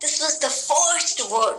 This was the first word,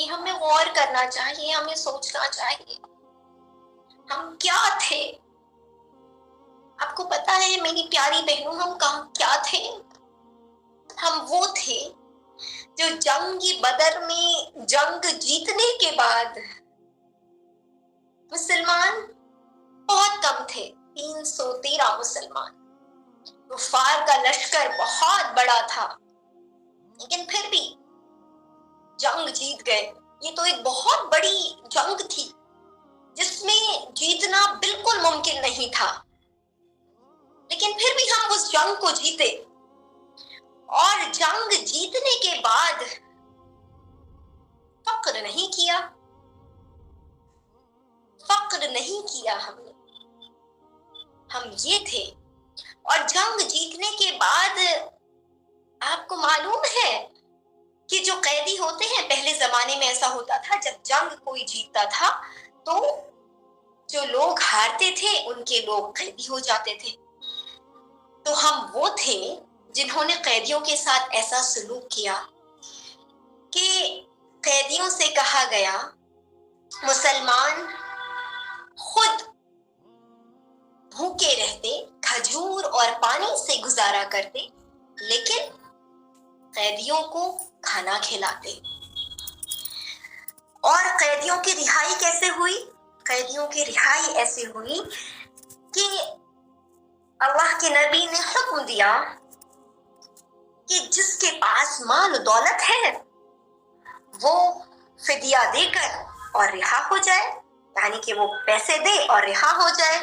یہ ہمیں غور کرنا چاہیے, ہمیں سوچنا چاہیے ہم کیا تھے. آپ کو پتا ہے میری پیاری بہنوں, ہم کیا تھے؟ ہم وہ تھے جو جنگی بدر میں جنگ جیتنے کے بعد مسلمان بہت کم تھے, 313 مسلمان. کفار کا لشکر بہت بڑا تھا, لیکن پھر بھی جنگ جیت گئے. یہ تو ایک بہت بڑی جنگ تھی جس میں جیتنا بالکل ممکن نہیں تھا, لیکن پھر بھی ہم اس جنگ کو جیتے. اور جنگ جیتنے کے بعد فخر نہیں کیا, فخر نہیں کیا ہم نے. ہم یہ تھے. اور جنگ جیتنے کے بعد آپ کو معلوم ہے کہ جو قیدی ہوتے ہیں, پہلے زمانے میں ایسا ہوتا تھا جب جنگ کوئی جیتتا تھا تو جو لوگ ہارتے تھے ان کے لوگ قیدی ہو جاتے تھے. تو ہم وہ تھے جنہوں نے قیدیوں کے ساتھ ایسا سلوک کیا کہ قیدیوں سے کہا گیا مسلمان خود بھوکے رہتے, کھجور اور پانی سے گزارا کرتے, لیکن قیدیوں کو کھانا کھلاتے. اور قیدیوں کی رہائی کیسے ہوئی؟ قیدیوں کی رہائی ایسے ہوئی کہ اللہ کے نبی نے حکم دیا کہ جس کے پاس مال و دولت ہے وہ فدیہ دے کر اور رہا ہو جائے, یعنی کہ وہ پیسے دے اور رہا ہو جائے.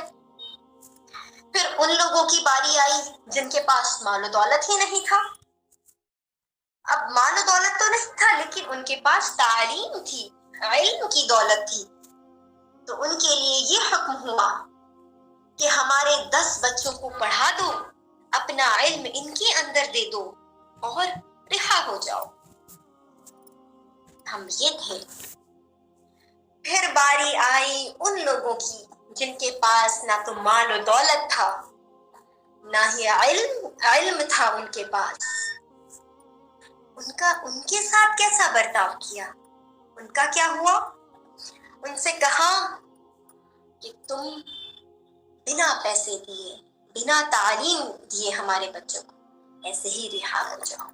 پھر ان لوگوں کی باری آئی جن کے پاس مال و دولت ہی نہیں تھا. اب مال و دولت تو نہیں تھا, لیکن ان کے پاس تعلیم تھی, علم کی دولت تھی. تو ان کے لیے یہ حکم ہوا کہ ہمارے 10 بچوں کو پڑھا دو, اپنا علم ان کے اندر دے دو اور رہا ہو جاؤ. ہم یہ تھے. پھر باری آئی ان لوگوں کی جن کے پاس نہ تو مال و دولت تھا, نہ ہی علم تھا ان کے پاس. ان کے ساتھ کیسا برتاؤ کیا؟ ان کا کیا ہوا؟ ان سے کہا کہ تم بنا پیسے دیے, بنا تعلیم دیے ہمارے بچوں کو ایسے ہی رہا ہو جاؤ.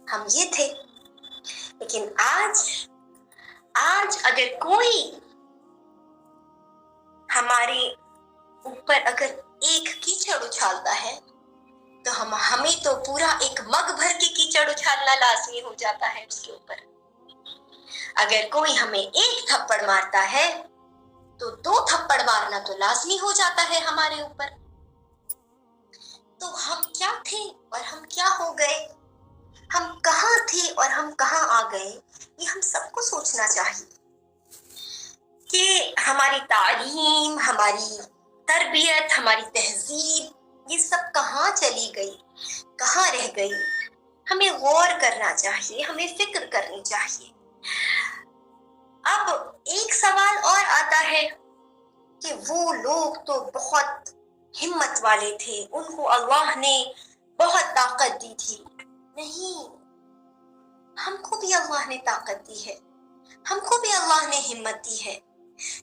ہم یہ تھے. لیکن آج اگر کوئی ہمارے اوپر اگر ایک کیچڑ اچھالتا ہے تو ہمیں تو پورا ایک مگ بھر کے کیچڑ اچھالنا لازمی ہو جاتا ہے اس کے اوپر. اگر کوئی ہمیں ایک تھپڑ مارتا ہے تو 2 تھپڑ مارنا تو لازمی ہو جاتا ہے ہمارے اوپر. تو ہم کیا تھے اور ہم کیا ہو گئے؟ ہم کہاں تھے اور ہم کہاں آ گئے؟ یہ ہم سب کو سوچنا چاہیے کہ ہماری تعلیم, ہماری تربیت, ہماری تہذیب یہ سب کہاں چلی گئی, کہاں رہ گئی. ہمیں غور کرنا چاہیے, ہمیں فکر کرنی چاہیے. اب ایک سوال اور آتا ہے کہ وہ لوگ تو بہت ہمت والے تھے, ان کو اللہ نے بہت طاقت دی تھی. نہیں, ہم کو بھی اللہ نے طاقت دی ہے, ہم کو بھی اللہ نے ہمت دی ہے,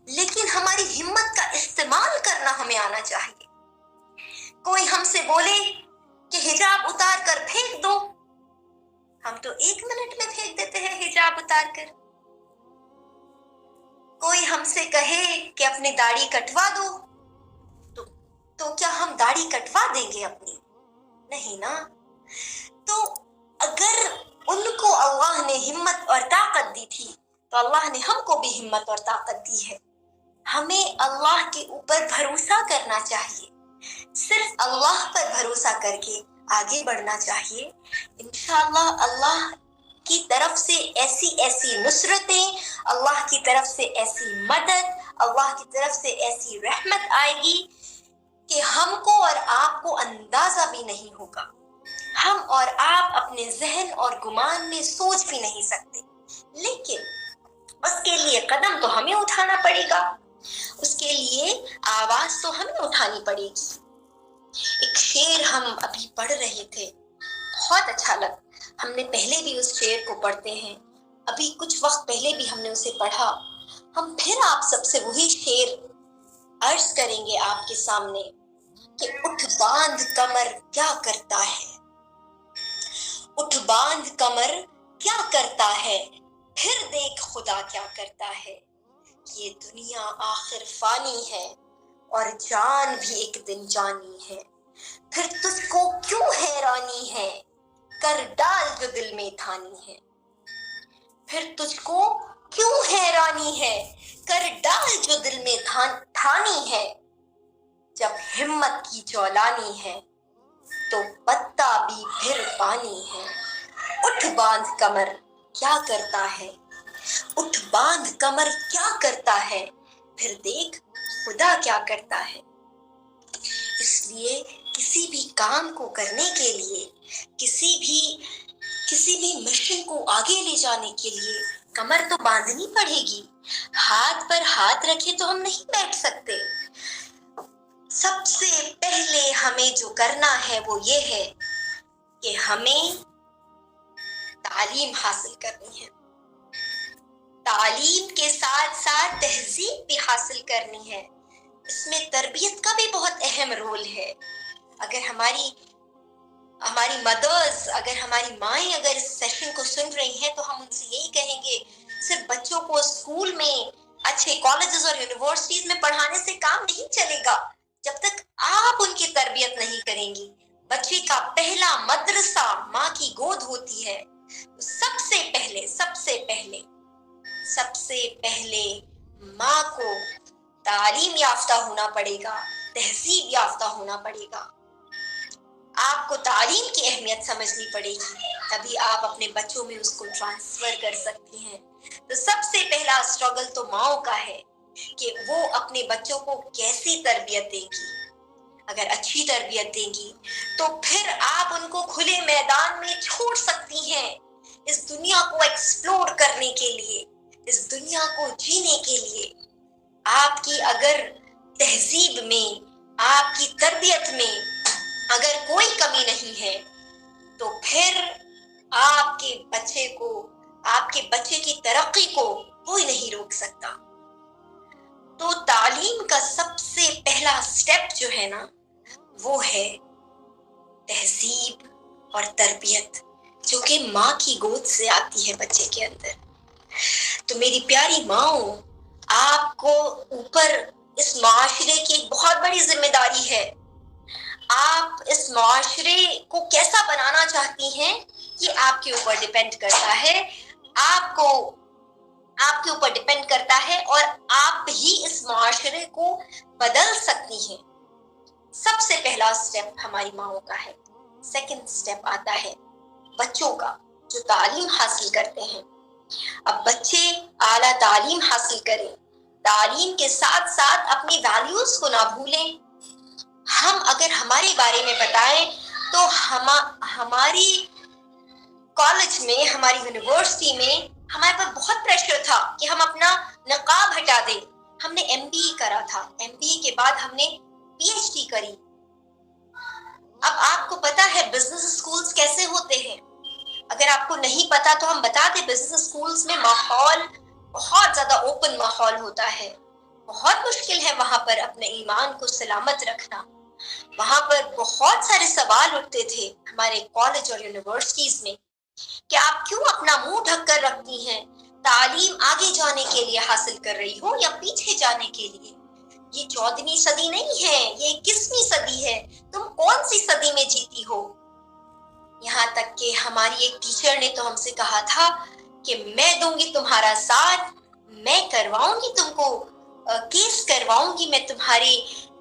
لیکن ہماری ہمت کا استعمال کرنا ہمیں آنا چاہیے. کوئی ہم سے بولے کہ حجاب اتار کر پھینک دو, ہم تو 1 منٹ میں پھینک دیتے ہیں حجاب اتار کر. کوئی ہم سے کہے کہ اپنی داڑھی کٹوا دو, تو کیا ہم داڑھی کٹوا دیں گے اپنی؟ نہیں نا. تو اگر ان کو اللہ نے ہمت اور طاقت دی تھی تو اللہ نے ہم کو بھی ہمت اور طاقت دی ہے. ہمیں اللہ کے اوپر بھروسہ کرنا چاہیے, صرف اللہ پر بھروسہ کر کے آگے بڑھنا چاہیے. انشاءاللہ اللہ کی طرف سے ایسی نصرتیں, اللہ کی طرف سے ایسی مدد, اللہ کی طرف سے ایسی رحمت آئے گی کہ ہم کو اور آپ کو اندازہ بھی نہیں ہوگا. ہم اور آپ اپنے ذہن اور گمان میں سوچ بھی نہیں سکتے. لیکن اس کے لیے قدم تو ہمیں اٹھانا پڑے گا, اس کے لیے آواز تو ہمیں اٹھانی پڑے گی. ایک شعر ہم ابھی پڑھ رہے تھے, بہت اچھا لگا. ہم نے پہلے بھی اس شعر کو پڑھتے ہیں, ابھی کچھ وقت پہلے بھی ہم نے اسے پڑھا. ہم پھر آپ سب سے وہی شعر عرض کریں گے آپ کے سامنے کہ اٹھ باندھ کمر کیا کرتا ہے, اٹھ باندھ کمر کیا کرتا ہے, پھر دیکھ خدا کیا کرتا ہے. یہ دنیا آخر فانی ہے اور جان بھی ایک دن جانی ہے. پھر تجھ کو کیوں حیرانی ہے, کر ڈال جو دل میں تھانی ہے. پھر تجھ کو کیوں حیرانی ہے, کر ڈال جو دل میں تھانی ہے. جب ہمت کی جولانی ہے تو پتا بھی پھر پانی ہے. اٹھ باندھ کمر کیا کرتا ہے, اٹھ باندھ کمر کیا کرتا ہے, پھر دیکھ خدا کیا کرتا ہے. اس لیے کسی بھی کام کو کرنے کے لیے, کسی بھی مشن کو آگے لے جانے کے لیے کمر تو باندھنی پڑے گی. ہاتھ پر ہاتھ رکھے تو ہم نہیں بیٹھ سکتے. سب سے پہلے ہمیں جو کرنا ہے وہ یہ ہے کہ ہمیں تعلیم حاصل کرنی ہے. تعلیم کے ساتھ ساتھ تہذیب بھی حاصل کرنی ہے. اس میں تربیت کا بھی بہت اہم رول ہے. اگر ہماری مدرز, اگر ہماری مائیں اگر اس سیشن کو سن رہی ہیں تو ہم ان سے یہی کہیں گے, صرف بچوں کو اسکول میں اچھے کالجز اور یونیورسٹیز میں پڑھانے سے کام نہیں چلے گا جب تک آپ ان کی تربیت نہیں کریں گی. بچے کا پہلا مدرسہ ماں کی گود ہوتی ہے. سب سے پہلے ماں کو تعلیم یافتہ ہونا پڑے گا, تہذیب یافتہ ہونا پڑے گا. آپ کو تعلیم کی اہمیت سمجھنی پڑے گی, تبھی آپ اپنے بچوں میں اس کو ٹرانسفر کر سکتی ہیں. تو سب سے پہلا اسٹرگل تو ماؤں کا ہے کہ وہ اپنے بچوں کو کیسی تربیت دیں گی. اگر اچھی تربیت دیں گی تو پھر آپ ان کو کھلے میدان میں چھوڑ سکتی ہیں اس دنیا کو ایکسپلور کرنے کے لیے, اس دنیا کو جینے کے لیے. آپ کی اگر تہذیب میں, آپ کی تربیت میں اگر کوئی کمی نہیں ہے تو پھر آپ کے بچے کی ترقی کو کوئی نہیں روک سکتا. تو تعلیم کا سب سے پہلا سٹیپ جو ہے نا وہ ہے تہذیب اور تربیت, جو کہ ماں کی گود سے آتی ہے بچے کے اندر. تو میری پیاری ماؤں, آپ کو اوپر اس معاشرے کی ایک بہت بڑی ذمہ داری ہے. آپ اس معاشرے کو کیسا بنانا چاہتی ہیں یہ آپ کے اوپر ڈیپینڈ کرتا ہے. آپ کے اوپر ڈیپینڈ کرتا ہے اور آپ ہی اس معاشرے کو بدل سکتی ہیں. سب سے پہلا سٹیپ ہماری ماؤں کا ہے. سیکنڈ سٹیپ آتا ہے بچوں کا, جو تعلیم حاصل کرتے ہیں. اب بچے اعلیٰ تعلیم حاصل کریں, تعلیم کے ساتھ ساتھ اپنی ویلیوز کو نہ بھولیں. ہم اگر ہمارے بارے میں بتائیں تو ہماری کالج میں, ہماری یونیورسٹی میں ہمارے پر بہت پریشر تھا کہ ہم اپنا نقاب ہٹا دیں. ہم نے MBA کرا تھا, MBA کے بعد ہم نے PhD کری. اب آپ کو پتا ہے بزنس اسکولز کیسے ہوتے ہیں. اگر آپ کو نہیں پتا تو ہم بتا دیں, بزنس اسکولز میں ماحول بہت زیادہ اوپن ماحول ہوتا ہے. بہت مشکل ہے وہاں پر اپنے ایمان کو سلامت رکھنا. وہاں پر بہت سارے سوال اٹھتے تھے ہمارے کالج اور یونیورسٹیز میں کہ آپ کیوں اپنا منہ ڈھک کر رکھتی ہیں, تعلیم آگے جانے کے لیے حاصل کر رہی ہو یا پیچھے جانے کے لیے. یہ 14ویں صدی نہیں ہے, یہ 21ویں صدی ہے. تم کون سی صدی میں جیتی ہو. یہاں تک کہ ہماری ایک ٹیچر نے تو ہم سے کہا تھا کہ میں دوں گی تمہارا ساتھ, میں کرواؤں گی تم کو کیس کرواؤں گی میں تمہارے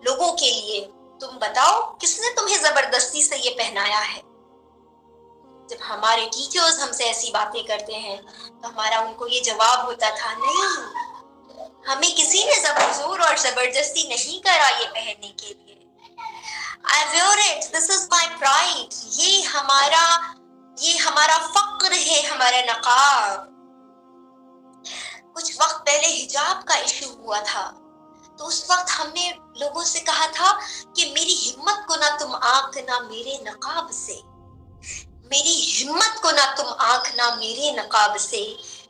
لوگوں کے لیے. تم بتاؤ کس نے تمہیں زبردستی سے یہ پہنایا ہے. جب ہمارے ٹیچرز ہم سے ایسی باتیں کرتے ہیں تو ہمارا ان کو یہ جواب ہوتا تھا, نہیں, ہمیں کسی نے زور اور زبردستی نہیں کرا یہ پہننے کے لیے. I wear it, this is my pride. یہ ہمارا فخر ہے, ہمارا نقاب. کچھ وقت پہلے حجاب کا ایشو ہوا تھا تو اس وقت ہم نے لوگوں سے کہا تھا کہ میری ہمت کو نہ تم آنکنا میرے نقاب سے, میری ہمت کو نہ تم آنکنا میرے نقاب سے.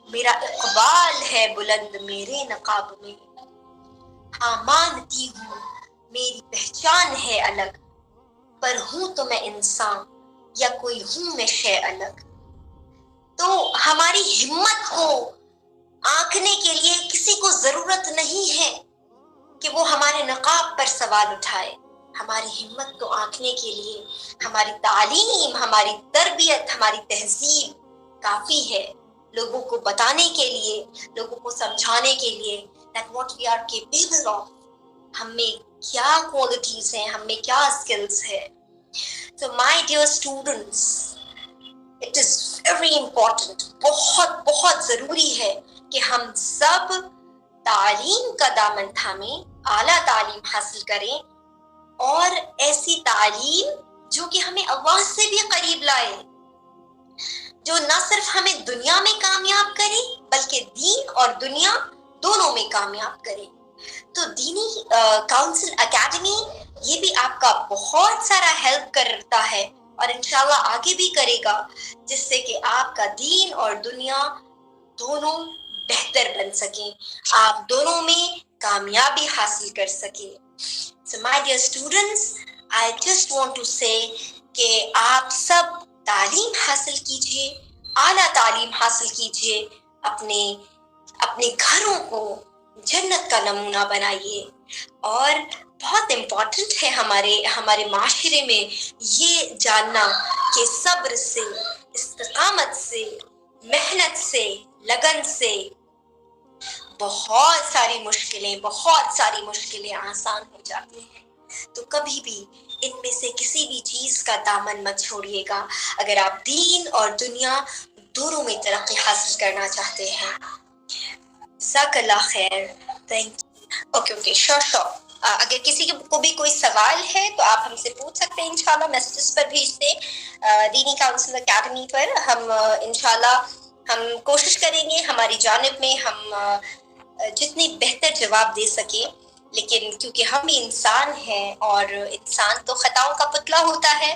میرا اقبال ہے بلند میرے نقاب میں، ہاں مانتی ہوں میری پہچان ہے الگ، پر ہوں تو میں انسان یا کوئی ہوں میں شے الگ۔ تو ہماری ہمت کو آنکنے کے لیے کسی کو ضرورت نہیں ہے کہ وہ ہمارے نقاب پر سوال اٹھائے۔ ہماری ہمت کو آنکنے کے لیے ہماری تعلیم، ہماری تربیت، ہماری تہذیب کافی ہے، لوگوں کو بتانے کے لیے، لوگوں کو سمجھانے کے لیے that what we are capable of، ہم میں کیا کوالٹیز ہیں، ہم میں کیا اسکلز ہے۔ So my dear students, it is very important، بہت بہت ضروری ہے کہ ہم سب تعلیم کا دامن تھامیں، اعلیٰ تعلیم حاصل کریں، اور ایسی تعلیم جو کہ ہمیں اللہ سے بھی قریب لائے، جو نہ صرف ہمیں دنیا میں کامیاب کرے بلکہ دین اور دنیا دونوں میں کامیاب کرے۔ تو دینی کاؤنسل اکیڈمی یہ بھی آپ کا بہت سارا ہیلپ کرتا ہے اور انشاءاللہ آگے بھی کرے گا، جس سے کہ آپ کا دین اور دنیا دونوں بہتر بن سکیں، آپ دونوں میں کامیابی حاصل کر سکیں۔ So my dear students, I just want to say کہ آپ سب تعلیم حاصل کیجئے، اعلیٰ تعلیم حاصل کیجئے، اپنے گھروں کو جنت کا نمونہ بنائیے، اور بہت امپورٹنٹ ہے ہمارے معاشرے میں یہ جاننا کہ صبر سے، استقامت سے، محنت سے، لگن سے بہت ساری مشکلیں آسان ہو جاتی ہیں۔ تو کبھی بھی ان میں سے کسی بھی چیز کا دامن مت چھوڑیے گا اگر آپ دین اور دنیا دونوں میں ترقی حاصل کرنا چاہتے ہیں۔ جزاک اللہ خیر، تھینک یو۔ اوکے شور اگر کسی کو بھی کوئی سوال ہے تو آپ ہم سے پوچھ سکتے ہیں، انشاءاللہ میسیجز پر بھیجتے، دینی کاؤنسل اکیڈمی پر ہم انشاءاللہ ہم کوشش کریں گے ہماری جانب میں ہم جتنی بہتر جواب دے سکیں، لیکن کیونکہ ہم انسان ہیں اور انسان تو خطاؤں کا پتلا ہوتا ہے،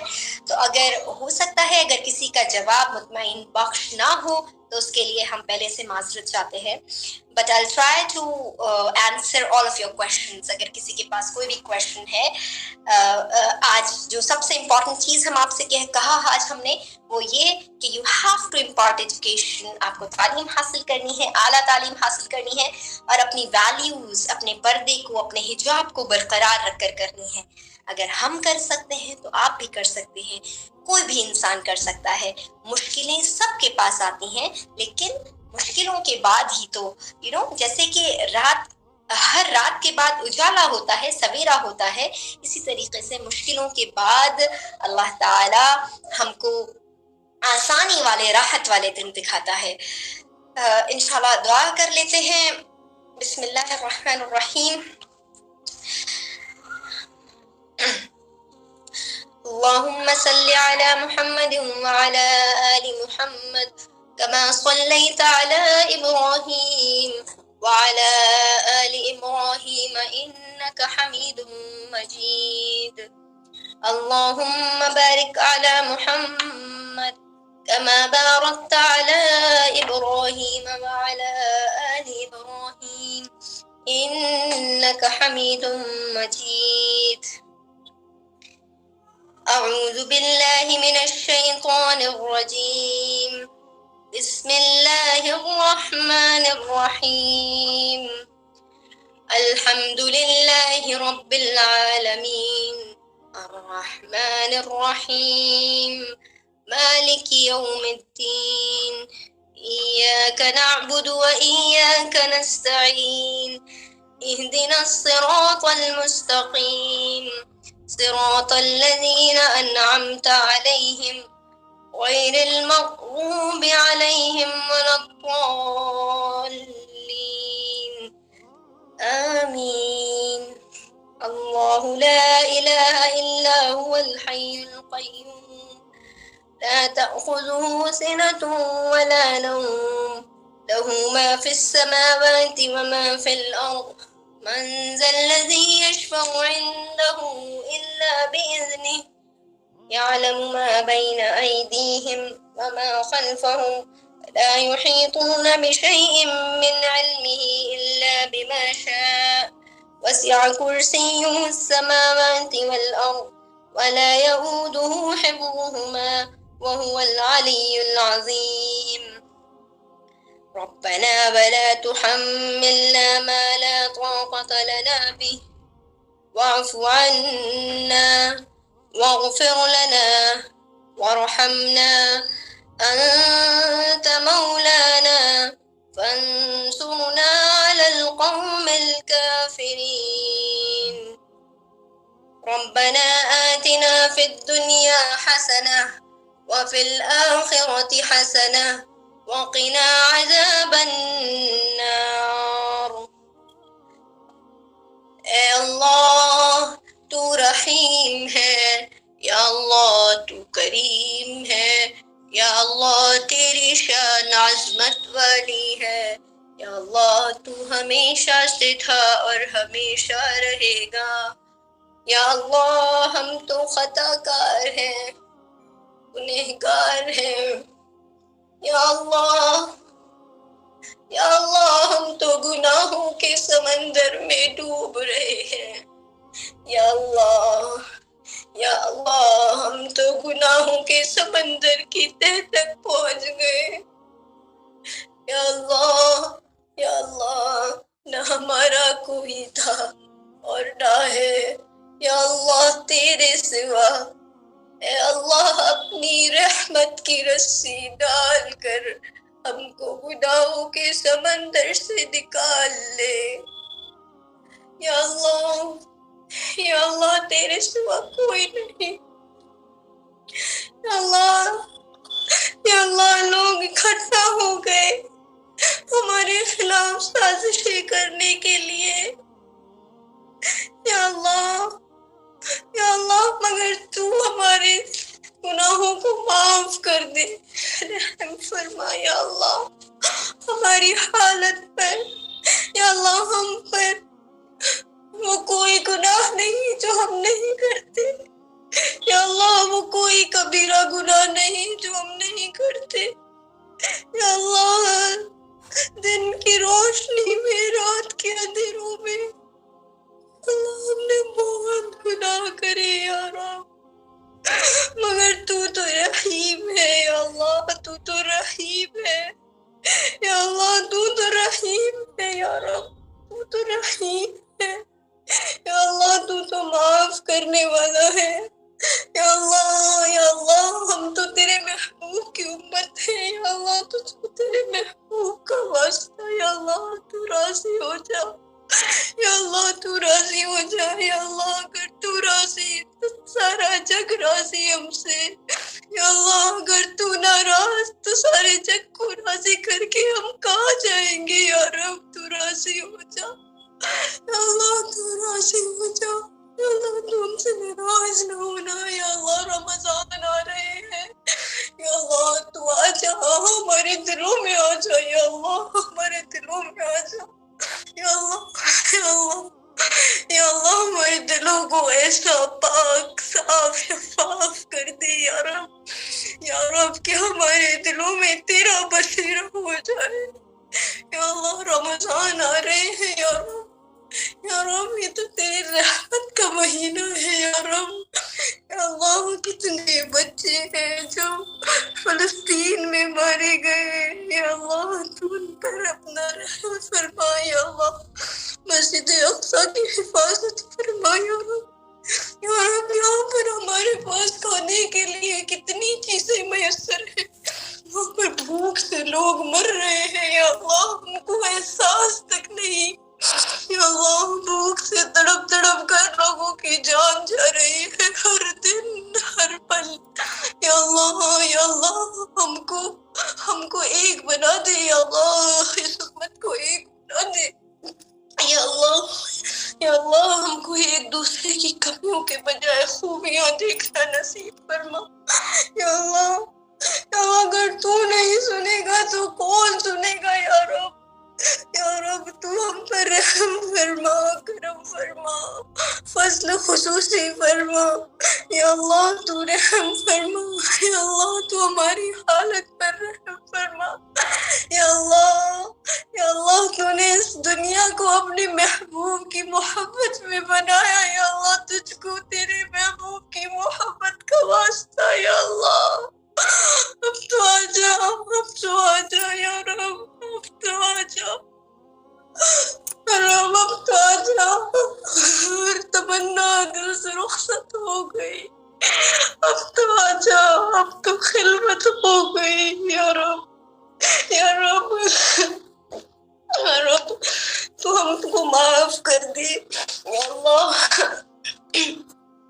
تو اگر ہو سکتا ہے اگر کسی کا جواب مطمئن بخش نہ ہو تو اس کے لیے ہم پہلے سے معذرت چاہتے ہیں، but I'll try to answer all of your questions۔ اگر کسی کے پاس کوئی بھی کویشچن ہے، آج جو سب سے امپورٹنٹ چیز ہم آپ سے کہا آج ہم نے وہ یہ کہ you have to impart education، آپ کو تعلیم حاصل کرنی ہے، اعلیٰ تعلیم حاصل کرنی ہے، اور اپنی ویلیوز، اپنے پردے کو، اپنے حجاب کو برقرار رکھ کر کرنی ہے۔ اگر ہم کر سکتے ہیں تو آپ بھی کر سکتے ہیں، کوئی بھی انسان کر سکتا ہے۔ مشکلیں سب کے پاس آتی ہیں، لیکن مشکلوں کے بعد ہی تو جیسے کہ ہر رات کے بعد اجالا ہوتا ہے، سویرا ہوتا ہے، اسی طریقے سے مشکلوں کے بعد اللہ تعالی ہم کو آسانی والے، راحت والے دن دکھاتا ہے۔ انشاءاللہ دعا کر لیتے ہیں۔ بسم اللہ الرحمن الرحیم۔ اللهم صل على محمد وعلى آل محمد كما صليت على إبراهيم وعلى آل إبراهيم إنك حميد مجيد۔ اللهم بارك على محمد كما باركت على إبراهيم وعلى آل إبراهيم إنك حميد مجيد۔ أعوذ بالله من الشيطان الرجيم، بسم الله الرحمن الرحيم۔ الحمد لله رب العالمين، الرحمن الرحيم، مالك يوم الدين، إياك نعبد وإياك نستعين، اهدنا الصراط المستقيم، صراط الذين أنعمت عليهم غير المغضوب عليهم ولا الضالين، آمين۔ الله لا إله إلا هو الحي القيوم، لا تأخذه سنة ولا نوم، له ما في السماوات وما في الأرض، من ذا الذي يشفع عنده إلا بإذنه، يعلم ما بين أيديهم وما خلفهم لا يحيطون بشيء من علمه إلا بما شاء وسع كرسيه السماوات والأرض ولا يؤوده حفظهما وهو العلي العظيم ربنا ولا تحملنا ما لا طاقة لنا به واعف عنا واغفر لنا وارحمنا أنت مولانا فانصرنا على القوم الكافرين ربنا آتنا في الدنيا حسنة وفي الآخرة حسنة وقنا عذاب النار اے اللہ تو رحیم ہے یا اللہ تو کریم ہے یا اللہ تیری شان عظمت والی ہے یا اللہ تو ہمیشہ سے تھا اور ہمیشہ رہے گا یا اللہ ہم تو خطا کار ہیں گنہگار ہیں یا اللہ ہم تو گناہوں کے سمندر میں ڈوب رہے ہیں یا اللہ ہم تو گناہوں کے سمندر کی تہ تک پہنچ گئے یا اللہ نہ ہمارا کوئی تھا اور نہ ہے یا اللہ تیرے سوا اے اللہ اپنی رحمت کی رسی ڈال کر ہم کو گناہوں کے سمندر سے نکال لے یا اللہ تیرے سوا کوئی نہیں یا اللہ لوگ اکٹھا ہو گئے ہمارے خلاف سازشیں کرنے کے لیے یا اللہ مگر تو ہمارے گناہوں کو معاف کر دے رحم فرما یا اللہ ہماری حالت پر یا اللہ ہم پر وہ کوئی گناہ نہیں جو ہم نہیں کرتے یا اللہ وہ کوئی کبیرہ گناہ نہیں جو ہم نہیں کرتے یا اللہ دن کی روشنی میں رات کے اندھیروں میں اللہ ہم نے بہت گناہ کرے یا رب مگر تو رحیم ہے یا اللہ تو رحیم ہے یا اللہ تو رحیم ہے یا رب تو رحیم ہے یا اللہ تو معاف کرنے والا ہے یا اللہ ہم تو تیرے محبوب کی امت ہے یا اللہ تو تیرے محبوب کا واسطہ یا اللہ تو راضی ہو جا یا اللہ تو راضی ہو جا یا اللہ اگر تو راضی تو سارا جگ راضی ہم سے یا اللہ اگر تو ناراض تو سارے جگ کو راضی کر کے ہم کہاں جائیں گے یا رب تو راضی ہو جا یا اللہ تو راضی ہو جا یا اللہ تو ہم سے ناراض نہ ہونا یا اللہ رمضان آ رہے ہیں یا اللہ تو آ جا ہمارے دلوں میں آ جا یا اللہ ہمارے دلوں میں آ جا یا اللہ ہمارے دلوں کو ایسا پاک صاف شفاف کر دے یا رب کہ ہمارے دلوں میں تیرا بصیرہ ہو جائے یا اللہ رمضان آ رہے ہیں یا رب یہ تو تیری رحمت کا مہینہ ہے یا اللہ کتنے بچے ہیں جو فلسطین میں مارے گئے یا اللہ تو ان پر اپنا رحم فرما یا اللہ مسجد اقصی کی حفاظت فرما یا رب یہاں پر ہمارے پاس کھانے کے لیے کتنی چیزیں میسر ہیں وہاں پر بھوک سے لوگ مر رہے ہیں یا اللہ ہم کو احساس تک نہیں یا اللہ بھوک سے تڑپ کر لوگوں کی جان جا رہی ہے ہر دن ہر پل یا اللہ ہم کو ایک بنا دے یا اللہ اس امت کو ایک بنا دے یا اللہ ہم کو ایک دوسرے کی کمیوں کے بجائے خوبیاں دیکھنا نصیب فرما یا اللہ اگر تو نہیں سنے گا تو کون سنے گا یا رب تو ہم پر رحم فرما کرم فرما فضل خصوصی فرما یا اللہ تو رحم فرما یا اللہ تو ہماری حالت پر رحم فرما اس دنیا کو اپنے محبوب کی محبت میں بنایا یا اللہ، تجھ کو تیرے محبوب کی محبت کا واسطہ یا اللہ، اب تو آ جا، اب تو آ جا یا رب، اب تو آ جا رب، اب تو آ جا، ہر تمنا دل سے رخصت ہو گئی، اب تو آ جا، اب تو خلوت ہو گئی یا رب، یا رب، یا رب، تو ہم کو معاف کر دے یا اللہ،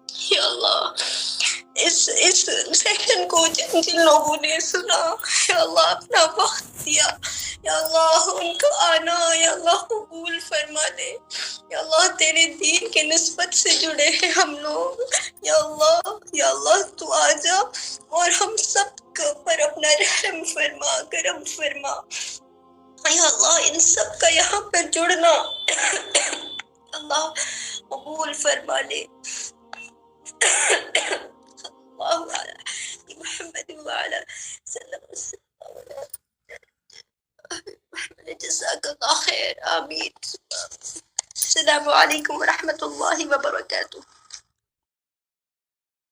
یا اللہ، اس سیشن کو جن جن لوگوں نے سنا یا اللہ، اپنا وقت دیا یا اللہ، ان کا آنا یا اللہ قبول فرما دے یا اللہ، تیرے دین کے نسبت سے جڑے ہیں ہم لوگ یا اللہ، یا اللہ تو آ جا اور ہم سب پر اپنا رحم فرما، کرم فرما یا اللہ، ان سب کا یہاں پر جڑنا اللہ قبول فرما لے، اللہ علی محمد وعلی صلی اللہ علیہ وسلم، جزاک اللہ خیر، آمین، السلام علیکم ورحمۃ اللہ وبرکاتہ۔